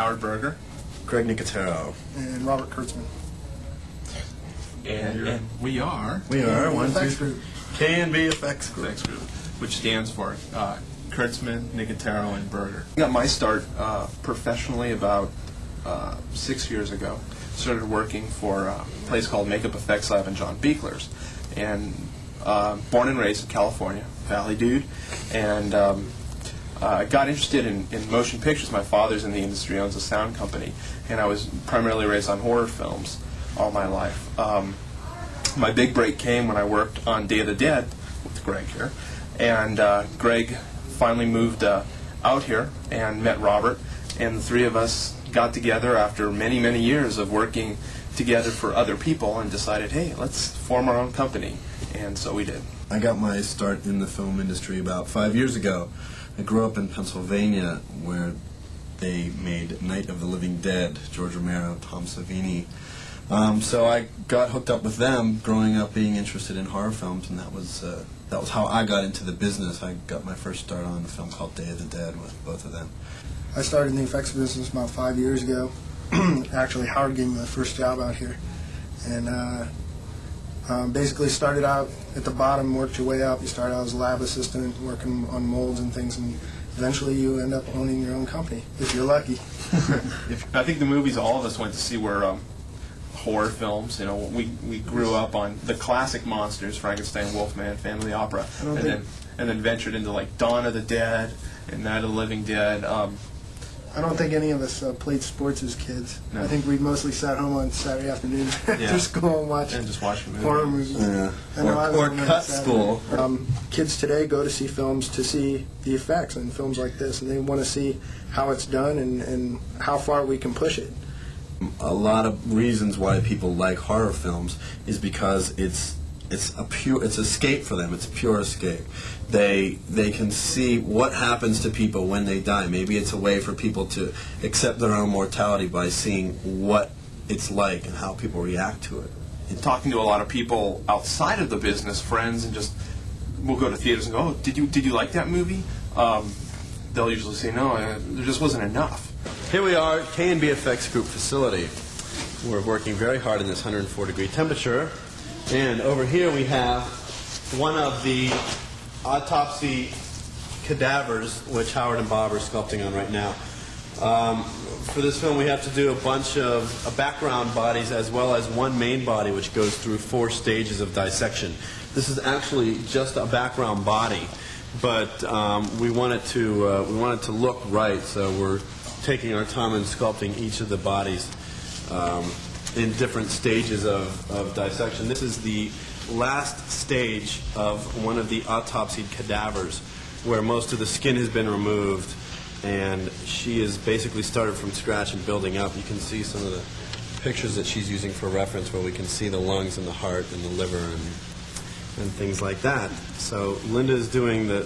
Howard Berger. Greg Nicotero. And Robert Kurtzman. And we are EFX Group. K.N.B. EFX Group. EFX Group, which stands for Kurtzman, Nicotero, and Berger. I got my start professionally about 6 years ago. Started working for a place called Makeup Effects Lab in John Beekler's. And born and raised in California, Valley dude. And I got interested in motion pictures. My father's in the industry, owns a sound company. And I was primarily raised on horror films all my life. My big break came when I worked on Day of the Dead with Greg here. And Greg finally moved out here and met Robert. And the three of us got together after many, many years of working together for other people and decided, hey, let's form our own company. And so we did. I got my start in the film industry about 5 years ago. I grew up in Pennsylvania where they made Night of the Living Dead, George Romero, Tom Savini. So I got hooked up with them growing up being interested in horror films, and that was how I got into the business. I got my first start on a film called Day of the Dead with both of them. I started in the effects business about 5 years ago. Actually, Howard gave me my first job out here. And basically started out at the bottom, worked your way up. You start out as a lab assistant, working on molds and things, and eventually you end up owning your own company, if you're lucky. I think the movies all of us went to see were horror films. You know, we grew up on the classic monsters, Frankenstein, Wolfman, Family Opera, and then ventured into like Dawn of the Dead and Night of the Living Dead. I don't think any of us played sports as kids. No. I think we mostly sat home on Saturday afternoon after school and watched horror movies. Yeah. Or cut school. Kids today go to see films to see the effects in films like this, and they want to see how it's done and how far we can push it. A lot of reasons why people like horror films is because it's escape for them. It's a pure escape. They can see what happens to people when they die. Maybe it's a way for people to accept their own mortality by seeing what it's like and how people react to it. And talking to a lot of people outside of the business, friends, and just we'll go to theaters and go, oh, did you like that movie? They'll usually say no, there just wasn't enough. Here we are, K.N.B. EFX Group facility. We're working very hard in this 104-degree temperature. And over here we have one of the autopsy cadavers, which Howard and Bob are sculpting on right now. For this film we have to do a bunch of background bodies as well as one main body which goes through 4 stages of dissection. This is actually just a background body, but we want it to look right, so we're taking our time and sculpting each of the bodies in different stages of dissection. This is the last stage of one of the autopsied cadavers where most of the skin has been removed, and she is basically started from scratch and building up. You can see some of the pictures that she's using for reference where we can see the lungs and the heart and the liver and things like that. So Linda is doing the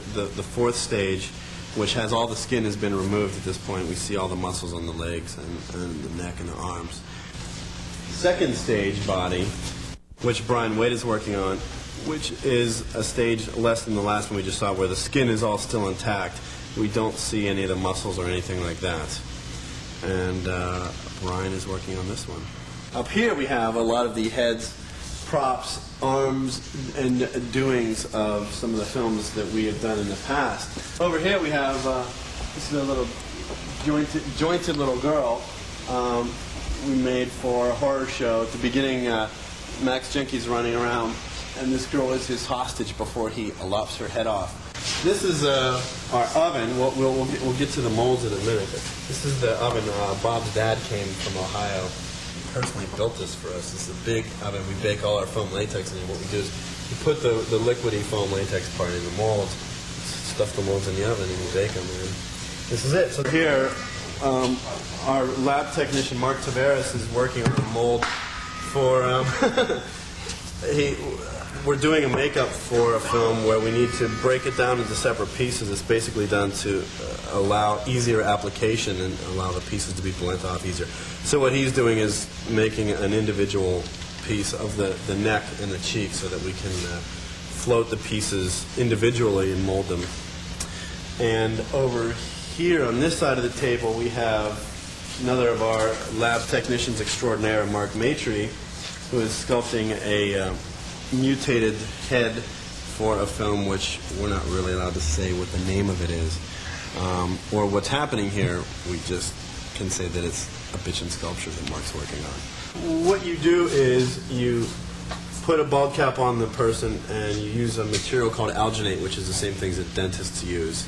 4th stage, which has all the skin has been removed at this point. We see all the muscles on the legs and the neck and the arms. 2nd stage body, which Brian Wade is working on, which is a stage less than the last one we just saw, where the skin is all still intact. We don't see any of the muscles or anything like that. And Brian is working on this one. Up here we have a lot of the heads, props, arms, and doings of some of the films that we have done in the past. Over here we have, this is a little jointed little girl we made for a horror show. At the beginning, Max Jenke's running around, and this girl is his hostage before he lops her head off. This is our oven. We'll get to the molds in a minute. But this is the oven. Bob's dad came from Ohio. He personally built this for us. This is a big oven. We bake all our foam latex in. What we do is we put the liquidy foam latex part in the molds, stuff the molds in the oven, and we bake them. And this is it. So here, our lab technician Mark Tavares is working on a mold for. We're doing a makeup for a film where we need to break it down into separate pieces. It's basically done to allow easier application and allow the pieces to be blent off easier. So what he's doing is making an individual piece of the neck and the cheek so that we can float the pieces individually and mold them. And over here on this side of the table we have another of our lab technicians extraordinaire, Mark Maitre, who is sculpting a mutated head for a film which we're not really allowed to say what the name of it is, or what's happening here. We just can say that it's a bitchin' sculpture that Mark's working on. What you do is you put a bald cap on the person and you use a material called alginate, which is the same things that dentists use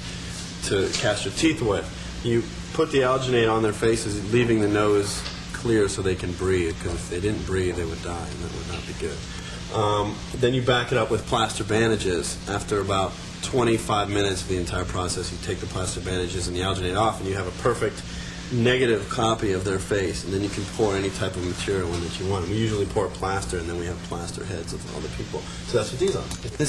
to cast your teeth with. You put the alginate on their faces, leaving the nose clear so they can breathe, because if they didn't breathe, they would die, and that would not be good. Then you back it up with plaster bandages. After about 25 minutes of the entire process, you take the plaster bandages and the alginate off, and you have a perfect negative copy of their face, and then you can pour any type of material in that you want. We usually pour plaster, and then we have plaster heads of other people. So that's what these are. This